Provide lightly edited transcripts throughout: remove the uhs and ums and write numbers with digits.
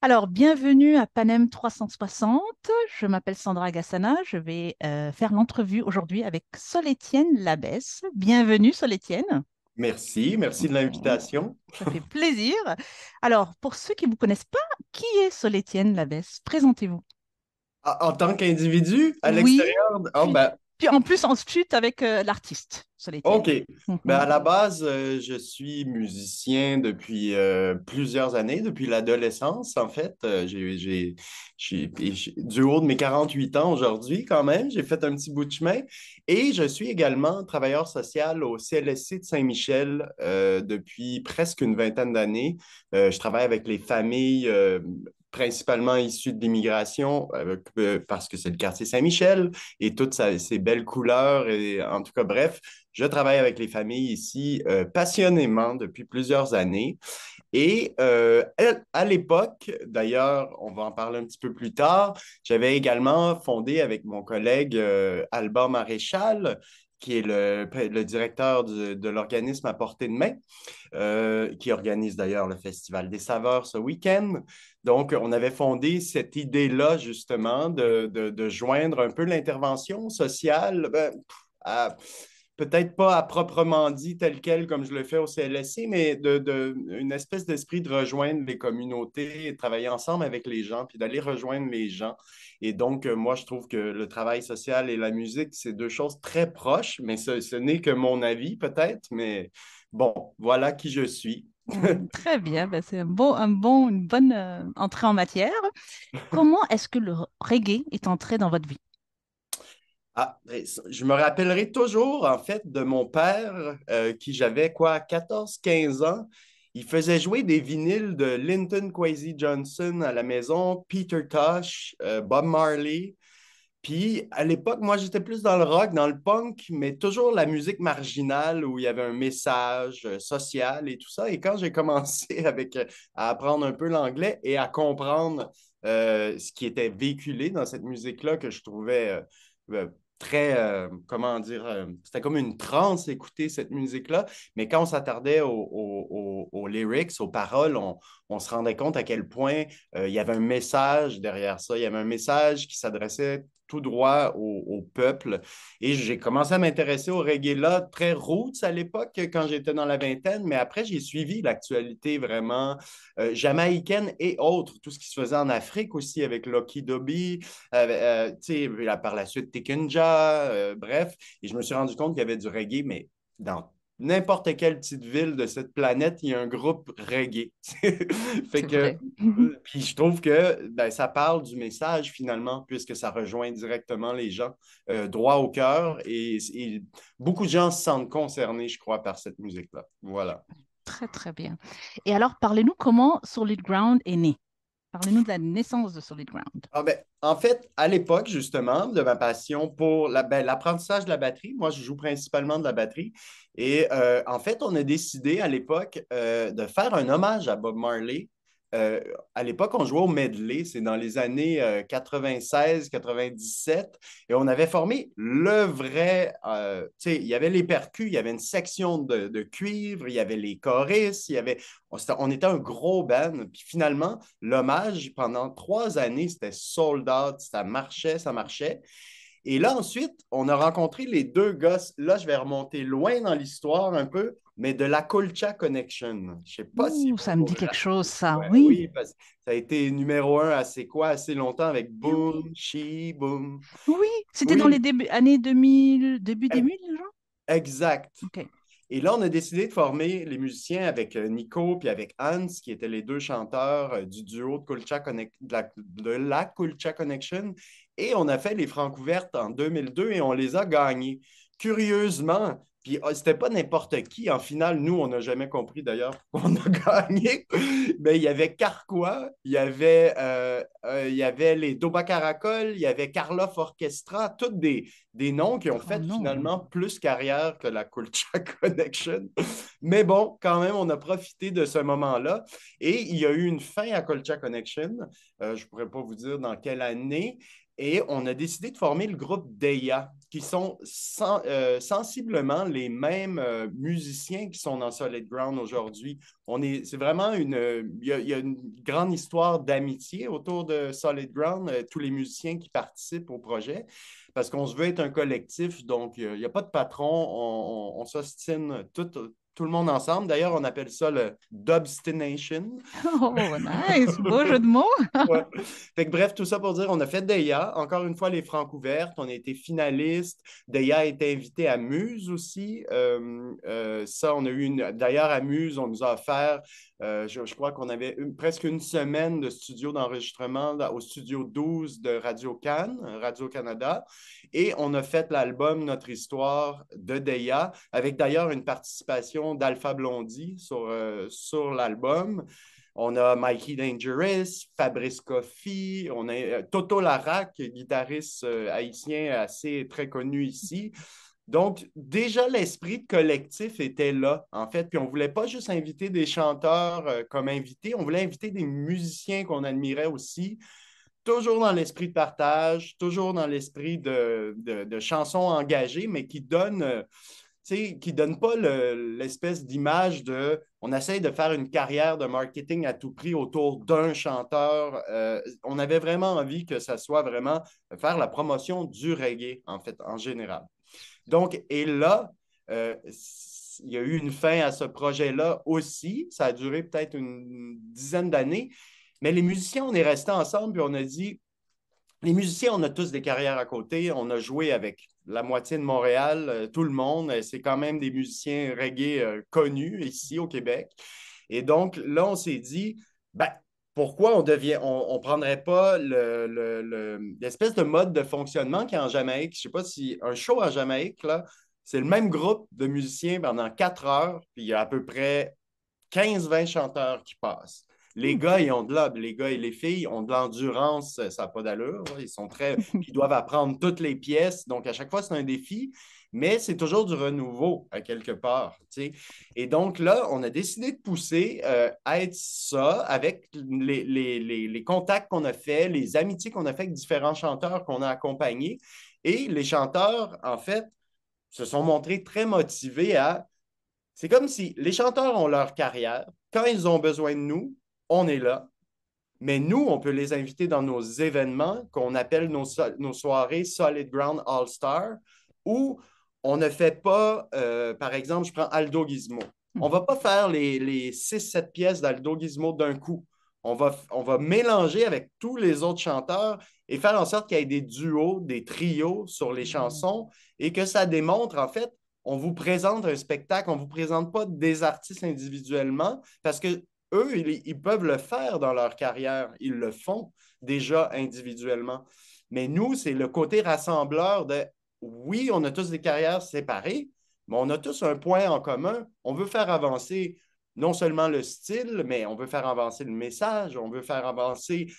Alors, bienvenue à Panem 360. Je m'appelle Sandra Gassana. Je vais faire l'entrevue aujourd'hui avec Sol-Étienne Labesse. Bienvenue, Sol-Étienne. Merci, merci de Ok, l'invitation. ça fait plaisir. Alors, pour ceux qui ne vous connaissent pas, qui est Sol-Étienne Labesse? Présentez-vous. En tant qu'individu, à Oui, l'extérieur, puis, puis en plus, ensuite avec l'artiste, Sol-Étienne. OK. Ben, Mhm. à la base, je suis musicien depuis plusieurs années, depuis l'adolescence, en fait. Du haut de mes 48 ans aujourd'hui, quand même, j'ai fait un petit bout de chemin. Et je suis également travailleur social au CLSC de Saint-Michel depuis presque une vingtaine d'années. Je travaille avec les familles principalement issues de l'immigration, parce que c'est le quartier Saint-Michel et toutes ses belles couleurs. Et en tout cas, bref. Je travaille avec les familles ici passionnément depuis plusieurs années. Et à l'époque, d'ailleurs, on va en parler un petit peu plus tard, j'avais également fondé avec mon collègue Alban Maréchal, qui est le directeur de l'organisme à portée de main, qui organise d'ailleurs le Festival des saveurs ce week-end. Donc, on avait fondé cette idée-là, justement, de joindre un peu l'intervention sociale à, peut-être pas à proprement dit tel quel comme je le fais au CLSC, mais une espèce d'esprit de rejoindre les communautés, de travailler ensemble avec les gens, puis d'aller rejoindre les gens. Et donc, moi, je trouve que le travail social et la musique, c'est deux choses très proches, mais ce n'est que mon avis peut-être, mais bon, voilà qui je suis. Très bien, ben, c'est une bonne entrée en matière. Comment est-ce que le reggae est entré dans votre vie? Ah, je me rappellerai toujours, en fait, de mon père, qui j'avais quoi, 14 15 ans. Il faisait jouer des vinyles de Linton Kwesi Johnson à la maison, Peter Tosh, Bob Marley. Puis à l'époque, moi, j'étais plus dans le rock, dans le punk, mais toujours la musique marginale où il y avait un message social et tout ça. Et quand j'ai commencé à apprendre un peu l'anglais et à comprendre ce qui était véhiculé dans cette musique-là que je trouvais très, comment dire, c'était comme une transe écouter cette musique-là. Mais quand on s'attardait aux lyrics, aux paroles, on se rendait compte à quel point il y avait un message derrière ça. Il y avait un message qui s'adressait tout droit au peuple. Et j'ai commencé à m'intéresser au reggae là, très roots à l'époque, quand j'étais dans la vingtaine, mais après, j'ai suivi l'actualité vraiment jamaïcaine et autres, tout ce qui se faisait en Afrique aussi avec Lucky Dubby, par la suite Tekinja, bref. Et je me suis rendu compte qu'il y avait du reggae, mais dans n'importe quelle petite ville de cette planète, il y a un groupe reggae. Fait C'est que, vrai. puis je trouve que ben, ça parle du message finalement, puisque ça rejoint directement les gens droit au cœur et beaucoup de gens se sentent concernés, je crois, par cette musique-là. Voilà. Très, très bien. Et alors, parlez-nous comment Solid Ground est né. Parlez-nous de la naissance de Solid Ground. Ah ben, en fait, à l'époque, justement, de ma passion pour l'apprentissage de la batterie, moi, je joue principalement de la batterie. Et en fait, on a décidé à l'époque de faire un hommage à Bob Marley. Euh, à l'époque, on jouait au medley, c'est dans les années 96-97, et on avait formé le vrai, tu sais, il y avait les percus, il y avait une section de cuivre, il y avait les choristes, on était un gros band, puis finalement, l'hommage, pendant 3 années, c'était sold out, ça marchait, ça marchait. Et là, ensuite, on a rencontré les deux gosses. Là, je vais remonter loin dans l'histoire un peu, mais de la Culture Connection. Je ne sais pas si Ouh, ça me vous dit vous quelque chose, rappelez. ça, Ouais, oui. oui, parce que ça a été numéro un assez quoi, assez longtemps avec Eh oui. Boom, She, Boom. Oui, c'était dans les Oui, années 2000, début e- 2000, genre? exact. Ok. Et là, on a décidé de former les musiciens avec Nico puis avec Hans, qui étaient les deux chanteurs du duo de la Kulcha Connection. Et on a fait les Francs ouvertes en 2002 et on les a gagnés. Curieusement, puis c'était pas n'importe qui. En finale, nous, on n'a jamais compris d'ailleurs pourquoi on a gagné. Mais il y avait Carquois, il y avait les Doba Caracol, il y avait Karloff Orchestra, toutes des noms qui ont Oh fait non. finalement plus carrière que la Culture Connection. Mais bon, quand même, on a profité de ce moment-là. Et il y a eu une fin à Culture Connection. Je ne pourrais pas vous dire dans quelle année. Et on a décidé de former le groupe Deya, qui sont sensiblement les mêmes musiciens qui sont dans Solid Ground aujourd'hui. C'est vraiment il y a une grande histoire d'amitié autour de Solid Ground, tous les musiciens qui participent au projet, parce qu'on se veut être un collectif, donc il n'y a pas de patron, on s'ostine tout le monde ensemble. D'ailleurs, on appelle ça le Dubstination. Oh, nice, beau jeu de mots. Ouais. Fait que bref, tout ça pour dire, on a fait Deya. Encore une fois, les Francs ouvertes. On a été finaliste. Deya a été invité à Muse aussi. Ça, on a eu une. D'ailleurs, à Muse, on nous a offert, je crois qu'on avait presque une semaine de studio d'enregistrement au studio 12 de Radio Cannes, Radio-Canada. Et on a fait l'album Notre Histoire de Deya, avec d'ailleurs une participation d'Alpha Blondy sur l'album. On a Mikey Dangerous, Fabrice Coffey, on a Toto Larac, guitariste haïtien assez très connu ici. Donc, déjà, l'esprit de collectif était là, en fait. Puis on ne voulait pas juste inviter des chanteurs comme invités, on voulait inviter des musiciens qu'on admirait aussi, toujours dans l'esprit de partage, toujours dans l'esprit de chansons engagées, mais qui ne donne pas l'espèce d'image de on essaye de faire une carrière de marketing à tout prix autour d'un chanteur. On avait vraiment envie que ça soit vraiment faire la promotion du reggae, en fait, en général. Donc, et là, il y a eu une fin à ce projet-là aussi. Ça a duré peut-être une dizaine d'années. Mais les musiciens, on est restés ensemble et on a dit les musiciens, on a tous des carrières à côté. On a joué avec la moitié de Montréal, tout le monde. C'est quand même des musiciens reggae connus ici au Québec. Et donc, là, on s'est dit, ben, pourquoi on prendrait pas l'espèce de mode de fonctionnement qu'il y a en Jamaïque? Je ne sais pas si un show en Jamaïque, là, c'est le même groupe de musiciens pendant 4 heures, puis il y a à peu près 15-20 chanteurs qui passent. Les gars, ils ont de l'ab. Les gars et les filles ont de l'endurance, ça n'a pas d'allure. Ils sont ils doivent apprendre toutes les pièces. Donc, à chaque fois, c'est un défi, mais c'est toujours du renouveau, à quelque part. Tu sais. Et donc, là, on a décidé de pousser à être ça avec les contacts qu'on a fait, les amitiés qu'on a fait avec différents chanteurs qu'on a accompagnés. Et les chanteurs, en fait, se sont montrés très motivés à c'est comme si les chanteurs ont leur carrière. Quand ils ont besoin de nous, on est là. Mais nous, on peut les inviter dans nos événements qu'on appelle nos soirées Solid Ground All-Star, où on ne fait pas, par exemple, je prends Aldo Gizmo. On ne va pas faire les 6-7 pièces d'Aldo Gizmo d'un coup. On va mélanger avec tous les autres chanteurs et faire en sorte qu'il y ait des duos, des trios sur les chansons et que ça démontre, en fait, on vous présente un spectacle, on ne vous présente pas des artistes individuellement parce que eux, ils peuvent le faire dans leur carrière. Ils le font déjà individuellement. Mais nous, c'est le côté rassembleur de oui, on a tous des carrières séparées, mais on a tous un point en commun. On veut faire avancer non seulement le style, mais on veut faire avancer le message, on veut faire avancer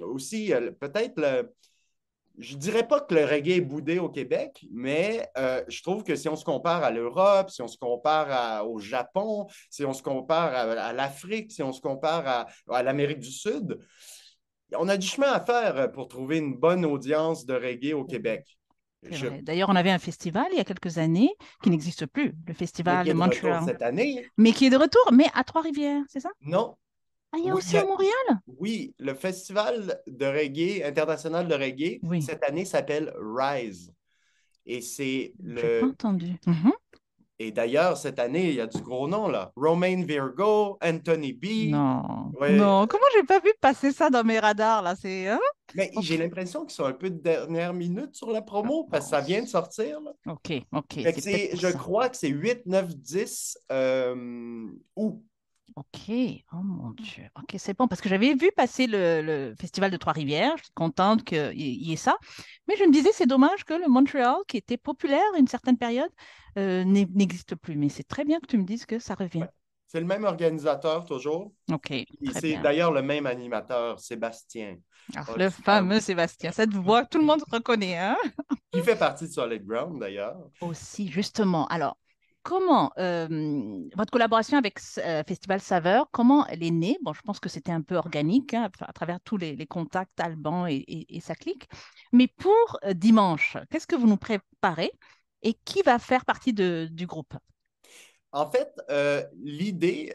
aussi peut-être je ne dirais pas que le reggae est boudé au Québec, mais je trouve que si on se compare à l'Europe, si on se compare au Japon, si on se compare à l'Afrique, si on se compare à l'Amérique du Sud, on a du chemin à faire pour trouver une bonne audience de reggae au Québec. C'est Je, vrai. D'ailleurs, on avait un festival il y a quelques années qui n'existe plus, le mais festival qui de est de retour Montréal, cette année, mais qui est de retour, mais à Trois-Rivières, c'est ça? non? Ah, il y a Oui, aussi à Montréal? oui, le Festival de reggae international de reggae, Oui, cette année s'appelle Rise. Et c'est j'ai pas le entendu. Mhm. Et d'ailleurs, cette année, il y a du gros nom, là. Romain Virgo, Anthony B. Non, Ouais. non, comment j'ai pas vu passer ça dans mes radars là? C'est hein? Mais j'ai Ok. l'impression qu'ils sont un peu de dernière minute sur la Ah, promo parce que bon, ça vient de sortir, là. ok, ok, Fait que c'est peut-être pour je ça. crois que c'est 8, 9, 10 août. Ok, oh mon Dieu. Ok, c'est bon, parce que j'avais vu passer le festival de Trois-Rivières. Je suis contente qu'il y ait ça. Mais je me disais, c'est dommage que le Montréal, qui était populaire à une certaine période, n'existe plus. Mais c'est très bien que tu me dises que ça revient. Ouais. C'est le même organisateur toujours. Ok, Et très c'est bien. d'ailleurs le même animateur, Sébastien Ah, le Hotspur, fameux Sébastien, cette voix, tout le monde reconnaît, hein? qui fait partie de Solid Ground d'ailleurs. Aussi, justement. Alors, comment votre collaboration avec Festival Saveur, comment elle est née? Bon, je pense que c'était un peu organique hein, à travers tous les contacts Alban et sa clique. Mais pour dimanche, qu'est-ce que vous nous préparez et qui va faire partie du groupe? En fait, l'idée,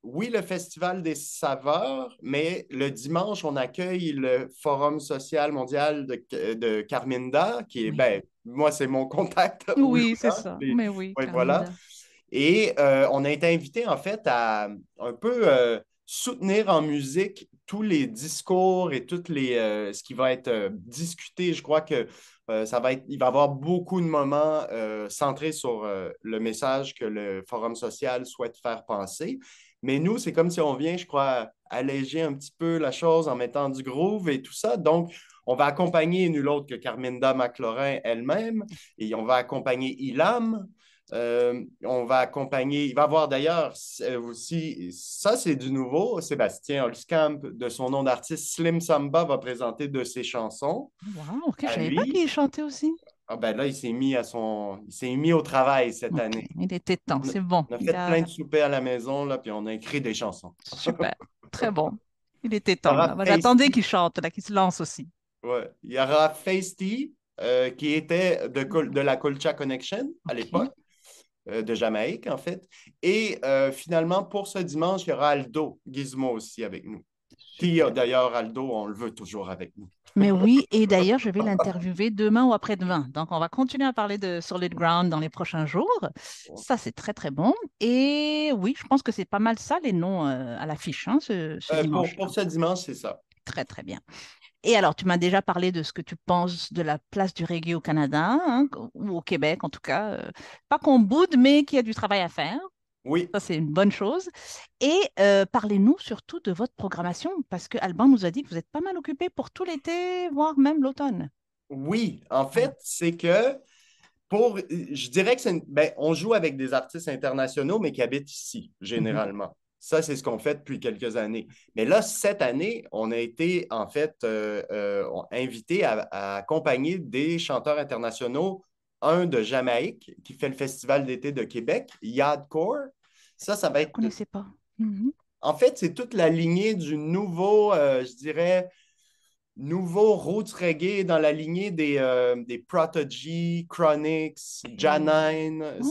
oui, le Festival des saveurs, mais le dimanche, on accueille le Forum social mondial de Carminda, qui est, Oui, ben, moi, c'est mon contact au oui, c'est Luna. ça. Mais oui, Ouais, voilà. Carminda. Et on a été invité, en fait, à un peu soutenir en musique tous les discours et ce qui va être discuté. Je crois que il va y avoir beaucoup de moments centrés sur le message que le Forum social souhaite faire passer. Mais nous, c'est comme si on vient, je crois, alléger un petit peu la chose en mettant du groove et tout ça. Donc, on va accompagner nul autre que Carminda McLaurin elle-même et on va accompagner Ilam. On va accompagner, il va y avoir d'ailleurs aussi, ça c'est du nouveau, Sébastien Holzkamp, de son nom d'artiste Slim Samba, va présenter de ses chansons Waouh, ok, je à savais pas lui. qu'il chantait aussi. Ah ben là, il s'est mis au travail cette Ok, année. il était temps, On a, c'est bon. on a Il fait plein a de soupers à la maison, là, puis on a écrit des chansons. super, très bon. Il était Il y temps. aura Là. Moi, j'attendais Feisty, qu'il chante, là, qu'il se lance aussi. ouais. Il y aura Feisty, qui était de la Culture Connection à Ok, l'époque. De Jamaïque, en fait. Et finalement, pour ce dimanche, il y aura Aldo Gizmo aussi avec nous. Qui, super. d'ailleurs, Aldo, on le veut toujours avec nous. Mais oui, et d'ailleurs, je vais l'interviewer demain ou après-demain. Donc, on va continuer à parler de Solid Ground dans les prochains jours. Ça, c'est très, très bon. Et oui, je pense que c'est pas mal ça, les noms à l'affiche, hein, ce Pour dimanche-là. ce dimanche, c'est ça. Très, très bien. Et alors, tu m'as déjà parlé de ce que tu penses de la place du reggae au Canada, hein, ou au Québec en tout cas. Pas qu'on boude, mais qu'il y a du travail à faire. Oui, Ça, c'est une bonne chose. Et parlez-nous surtout de votre programmation, parce que Alban nous a dit que vous êtes pas mal occupé pour tout l'été, voire même l'automne. oui. En Alors, fait, c'est que je dirais que ben, on joue avec des artistes internationaux, mais qui habitent ici, mhm, généralement. Ça, c'est ce qu'on fait depuis quelques années. Mais là, cette année, on a été, en fait, invité à accompagner des chanteurs internationaux. Un de Jamaïque, qui fait le Festival d'été de Québec, Yadcore. Ça va je être. connaissais pas. Mhm. En fait, c'est toute la lignée du nouveau, je dirais, nouveau roots reggae dans la lignée des Prodigy, Chronix, Ok. Janine. Ok.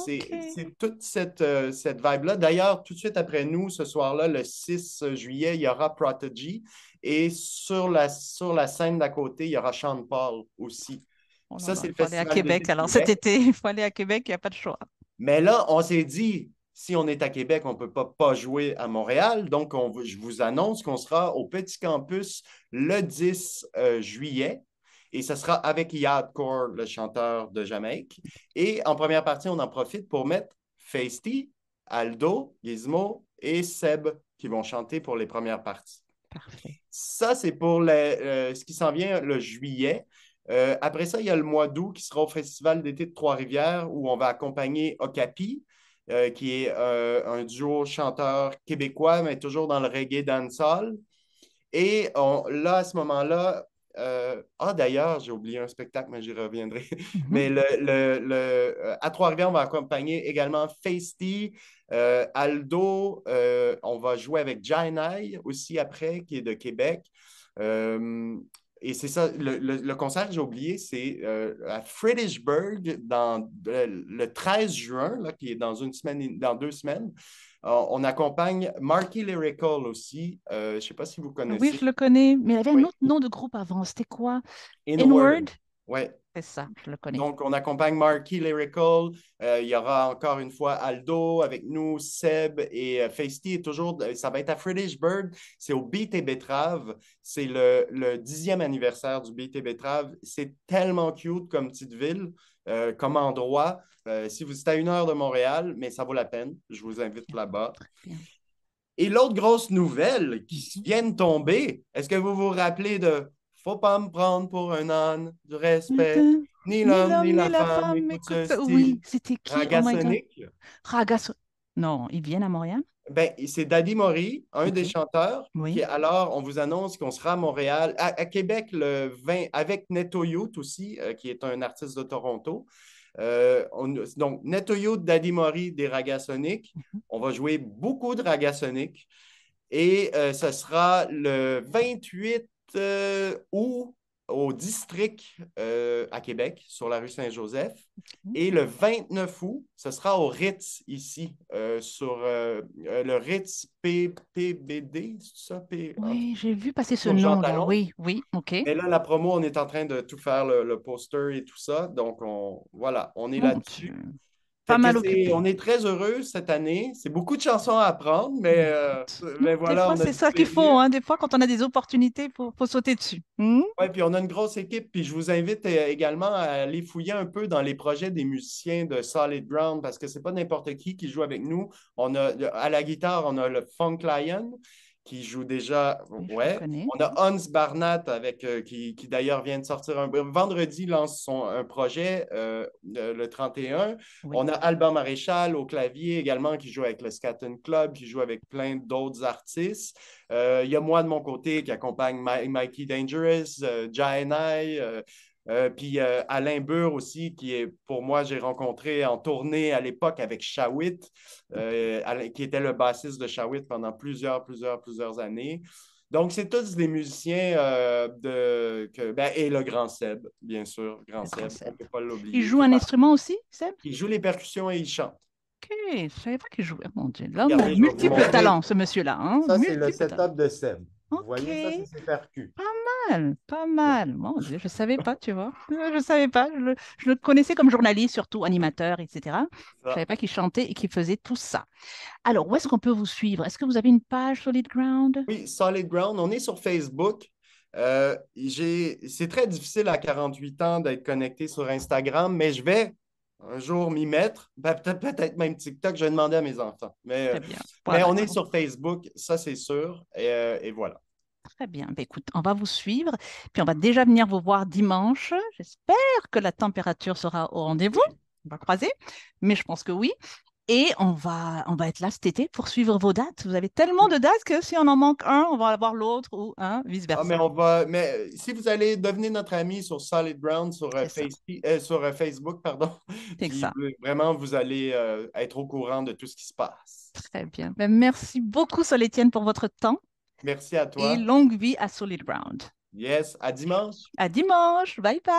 C'est toute cette vibe-là. D'ailleurs, tout de suite après nous, ce soir-là, le 6 juillet, il y aura Prodigy. Et sur la scène d'à côté, il y aura Sean Paul aussi. Oh là Ça, là, c'est il le faut aller à Festival d'été Québec. de Alors cet Québec. été, il faut aller à Québec, il n'y a pas de choix. Mais là, on s'est dit, si on est à Québec, on ne peut pas jouer à Montréal. Donc, je vous annonce qu'on sera au Petit Campus le 10 juillet. Et ce sera avec Yardcore, le chanteur de Jamaïque. Et en première partie, on en profite pour mettre Feisty, Aldo, Gizmo et Seb qui vont chanter pour les premières parties. Parfait. Ça, c'est pour ce qui s'en vient le juillet. Après ça, il y a le mois d'août qui sera au Festival d'été de Trois-Rivières où on va accompagner Okapi, qui est un duo chanteur québécois, mais toujours dans le reggae dancehall. Et là, à ce moment-là, d'ailleurs, j'ai oublié un spectacle, mais j'y reviendrai. Mhm. Mais à Trois-Rivières, on va accompagner également Feisty, Aldo. On va jouer avec Jainai aussi après, qui est de Québec. Euh, et c'est ça, le concert que j'ai oublié, c'est à Fredericksburg le 13 juin, là, qui est dans une semaine, dans 2 semaines. On accompagne Marky Lyrical aussi. Je ne sais pas si vous Oui, connaissez. je le connais, mais il avait un Oui. autre nom de groupe avant. C'était quoi? N-word? Inward. Ouais. C'est ça, je le connais. Donc, on accompagne Marky Lyrical. Il y aura encore une fois Aldo avec nous, Seb et Feisty. Et toujours, ça va être à Fredericksburg. C'est au Beat et Betrave. C'est le 10e anniversaire du Beat et Betrave. C'est tellement cute comme petite ville, comme endroit. Si vous êtes à 1 heure de Montréal, mais ça vaut la peine. Je vous invite Bien, là-bas. très bien. Et l'autre grosse nouvelle qui Mhm. vient de tomber, est-ce que vous vous rappelez de Faut pas me prendre pour un âne, du respect, Attends, ni ni l'homme ni l'homme ni la la femme, femme, écoute écoute ce ça. Oui, style. c'était qui? Oh my God. Ragasonic, Ragas. Non, ils viennent à Montréal? ben, c'est Daddy Mori, un Ok. des chanteurs, qui Oui. alors, on vous annonce qu'on sera à Montréal, à Québec le 20, avec Neto Youth aussi, qui est un artiste de Toronto. Donc, Netoyo Daddy Mori des Ragasonic. Mhm. On va jouer beaucoup de Ragasonic. Et ce sera le 28 août au district à Québec, sur la rue Saint-Joseph. Et le 29 août, ce sera au Ritz, ici, sur le Ritz PBD, c'est ça? Oui, j'ai vu passer ce Sur Jean nom-là. Talon. Oui, oui, OK. Mais là, la promo, on est en train de tout faire, le poster et tout ça. Donc, voilà, on est Mon là-dessus. Dieu. Pas Fait que mal occupé. on est très heureux cette année. C'est beaucoup de chansons à apprendre, Mais écoute, mais des voilà, fois, on a c'est du ça qu'il faut, plaisir. hein. Des fois, quand on a des opportunités, faut sauter dessus. Hmm? Ouais, puis on a une grosse équipe. Puis je vous invite également à aller fouiller un peu dans les projets des musiciens de Solid Ground parce que c'est pas n'importe qui joue avec nous. On a à la guitare, on a le Funk Lion qui joue déjà. Oui, je le Ouais. connais. On a Hans Barnat qui d'ailleurs vient de sortir vendredi lance un projet le 31. Oui. On a Albert Maréchal au clavier également qui joue avec le Scatton Club, qui joue avec plein d'autres artistes. Il y a moi de mon côté qui accompagne Mikey Dangerous, Jai puis Alain Burr aussi, qui est pour moi, j'ai rencontré en tournée à l'époque avec Shawit, qui était le bassiste de Shawit pendant plusieurs années. Donc, c'est tous des musiciens et le Grand Seb, bien sûr, Grand Le grand Seb, on Seb. ne peut pas Il l'oublier. joue un instrument aussi, Seb? Il joue les percussions et il chante. Ok, je ne savais pas qu'il jouait. Mon Dieu, l'homme a Regardez, je vais vous multiples montrer. talents, ce monsieur-là, hein? Ça, c'est le Multiples talents. setup de Seb. Vous Ok, voyez, ça, c'est ses percus. pas mal, pas mal. Mon Dieu, je ne savais pas, tu vois. Je ne savais pas. Je le connaissais comme journaliste, surtout animateur, etc. Je ne savais Ça. pas qu'il chantait et qu'il faisait tout ça. Alors, où est-ce qu'on peut vous suivre? Est-ce que vous avez une page Solid Ground? Oui, Solid Ground. On est sur Facebook. C'est très difficile à 48 ans d'être connecté sur Instagram, mais je vais un jour m'y mettre. Peut-être même TikTok, je vais demander à mes enfants. Très bien. Mais Voilà. on est sur Facebook, ça c'est sûr. Et voilà. Très bien. Ben, écoute, on va vous suivre, puis on va déjà venir vous voir dimanche. J'espère que la température sera au rendez-vous. On va croiser, mais je pense que oui. Et on va être là cet été pour suivre vos dates. Vous avez tellement de dates que si on en manque un, on va avoir l'autre ou un, Ah, mais vice-versa. si vous allez devenir notre ami sur Solid Ground, C'est ça. sur Facebook, pardon, C'est puis ça. vraiment, vous allez être au courant de tout ce qui se passe. Très bien. Ben, merci beaucoup, Sol Étienne, pour votre temps Merci à et toi. longue vie à Solid Ground. Yes, à dimanche. À dimanche. Bye bye.